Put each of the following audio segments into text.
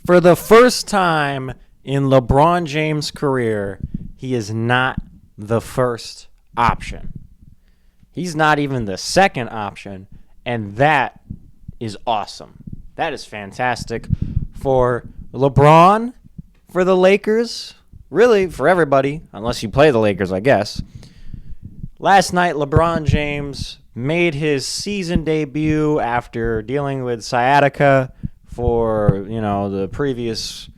For the first time in LeBron James' career, he is not the first option. He's not even the second option, and that is awesome. That is fantastic for LeBron, for the Lakers, really for everybody, unless you play the Lakers, I guess. Last night, LeBron James made his season debut after dealing with sciatica for, the previous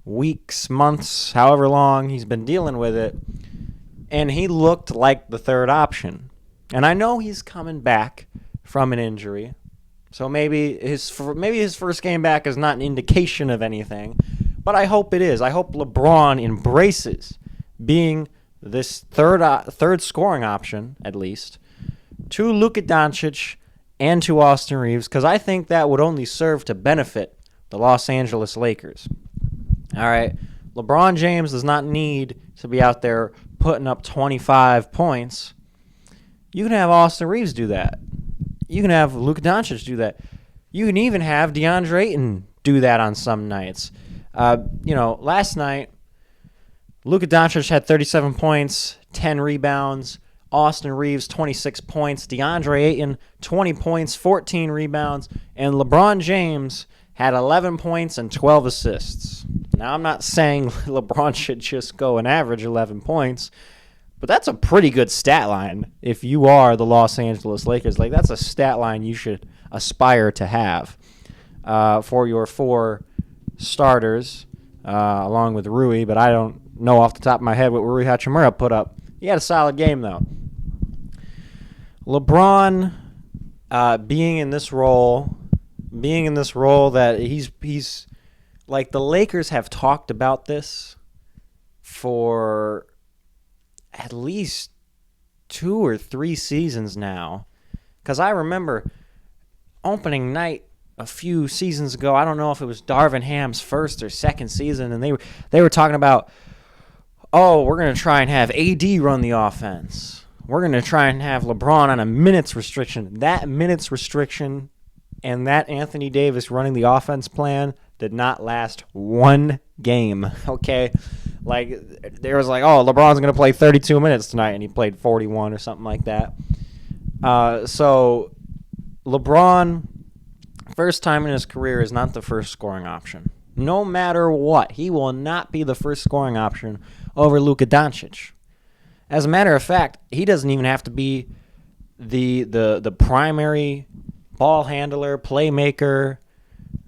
weeks, months, however long he's been dealing with it. And he looked like the third option. And I know he's coming back from an injury. So maybe his first game back is not an indication of anything. But I hope it is. I hope LeBron embraces being this third scoring option, at least, to Luka Doncic and to Austin Reeves, because I think that would only serve to benefit the Los Angeles Lakers. All right, LeBron James does not need to be out there putting up 25 points. You can have Austin Reeves do that. You can have Luka Doncic do that. You can even have DeAndre Ayton do that on some nights. Last night, Luka Doncic had 37 points, 10 rebounds. Austin Reeves, 26 points. DeAndre Ayton, 20 points, 14 rebounds. And LeBron James had 11 points and 12 assists. Now, I'm not saying LeBron should just go and average 11 points, but that's a pretty good stat line if you are the Los Angeles Lakers. Like, that's a stat line you should aspire to have for your four starters, along with Rui, but I don't know off the top of my head what Rui Hachimura put up. He had a solid game, though. LeBron being in this role that he's like, the Lakers have talked about this for at least 2 or 3 seasons now. Because I remember opening night a few seasons ago, I don't know if it was Darvin Ham's first or second season, and they were talking about, we're going to try and have AD run the offense. We're going to try and have LeBron on a minutes restriction. That minutes restriction and that Anthony Davis running the offense plan did not last one game, okay? Like, there was like, LeBron's going to play 32 minutes tonight, and he played 41 or something like that. So LeBron, first time in his career, is not the first scoring option. No matter what, he will not be the first scoring option over Luka Doncic. As a matter of fact, he doesn't even have to be the primary ball handler, playmaker.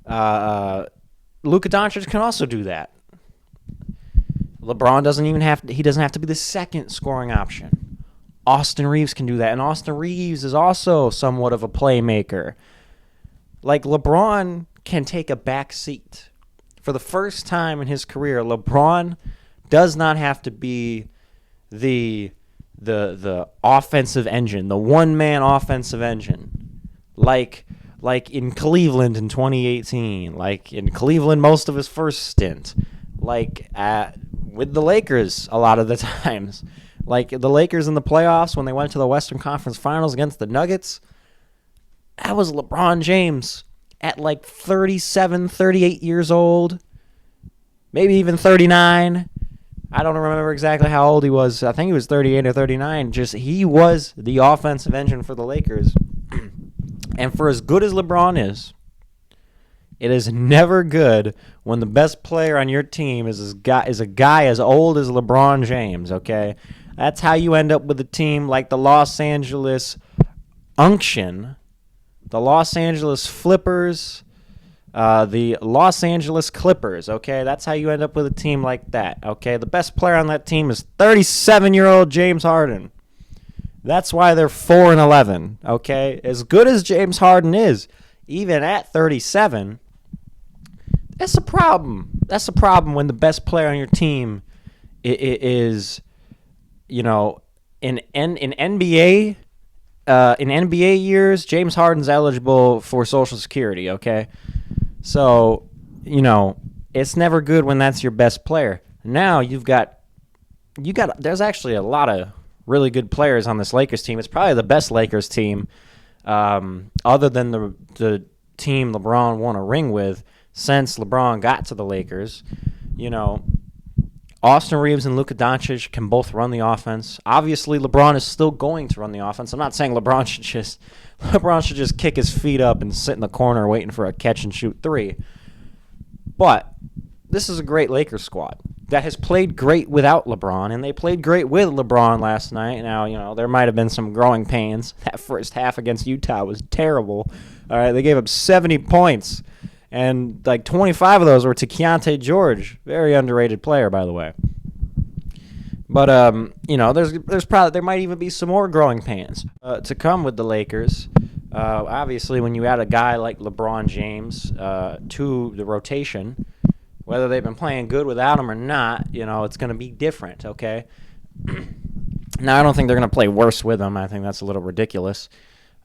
Luka Doncic can also do that. LeBron doesn't have to be the second scoring option. Austin Reeves can do that, and Austin Reeves is also somewhat of a playmaker. Like, LeBron can take a back seat. For the first time in his career, LeBron does not have to be the offensive engine, the one-man offensive engine, like in Cleveland in 2018, like in Cleveland most of his first stint, like with the Lakers a lot of the times. Like the Lakers in the playoffs when they went to the Western Conference Finals against the Nuggets, that was LeBron James at like 37, 38 years old, maybe even 39. I don't remember exactly how old he was. I think he was 38 or 39. He was the offensive engine for the Lakers. And for as good as LeBron is, it is never good when the best player on your team is a guy as old as LeBron James, okay? That's how you end up with a team like the Los Angeles Unction, the Los Angeles Flippers, the Los Angeles Clippers, okay? That's how you end up with a team like that, okay? The best player on that team is 37-year-old James Harden. That's why they're 4-11, okay? As good as James Harden is, even at 37, that's a problem. That's a problem when the best player on your team is, in NBA years, James Harden's eligible for Social Security, okay? So, it's never good when that's your best player. Now there's actually a lot of really good players on this Lakers team. It's probably the best Lakers team, other than the team LeBron won a ring with, since LeBron got to the Lakers. Austin Reeves and Luka Doncic can both run the offense. Obviously, LeBron is still going to run the offense. I'm not saying LeBron should just kick his feet up and sit in the corner waiting for a catch and shoot three. But this is a great Lakers squad that has played great without LeBron, and they played great with LeBron last night. Now, there might have been some growing pains. That first half against Utah was terrible. All right, they gave up 70 points, and like 25 of those were to Keontae George, very underrated player, by the way. But there might even be some more growing pains to come with the Lakers. Obviously, when you add a guy like LeBron James to the rotation, whether they've been playing good without him or not, it's going to be different, okay? Now, I don't think they're going to play worse with him. I think that's a little ridiculous.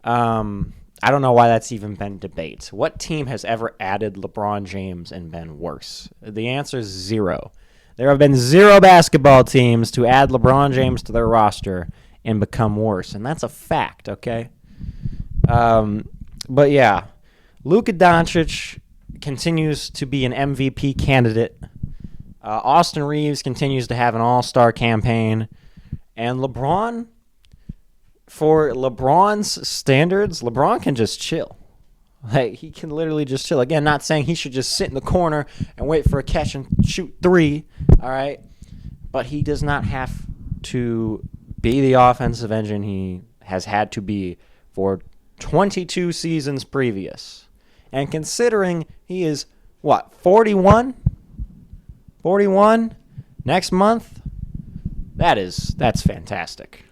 I don't know why that's even been debate. What team has ever added LeBron James and been worse? The answer is 0. There have been 0 basketball teams to add LeBron James to their roster and become worse, and that's a fact, okay? But yeah, Luka Doncic continues to be an MVP candidate. Austin Reeves continues to have an all-star campaign. And LeBron, for LeBron's standards, LeBron can just chill. Like, he can literally just chill. Again, not saying he should just sit in the corner and wait for a catch and shoot three, all right? But he does not have to be the offensive engine he has had to be for 22 seasons previous. And considering he is, 41? 41 next month? That's fantastic.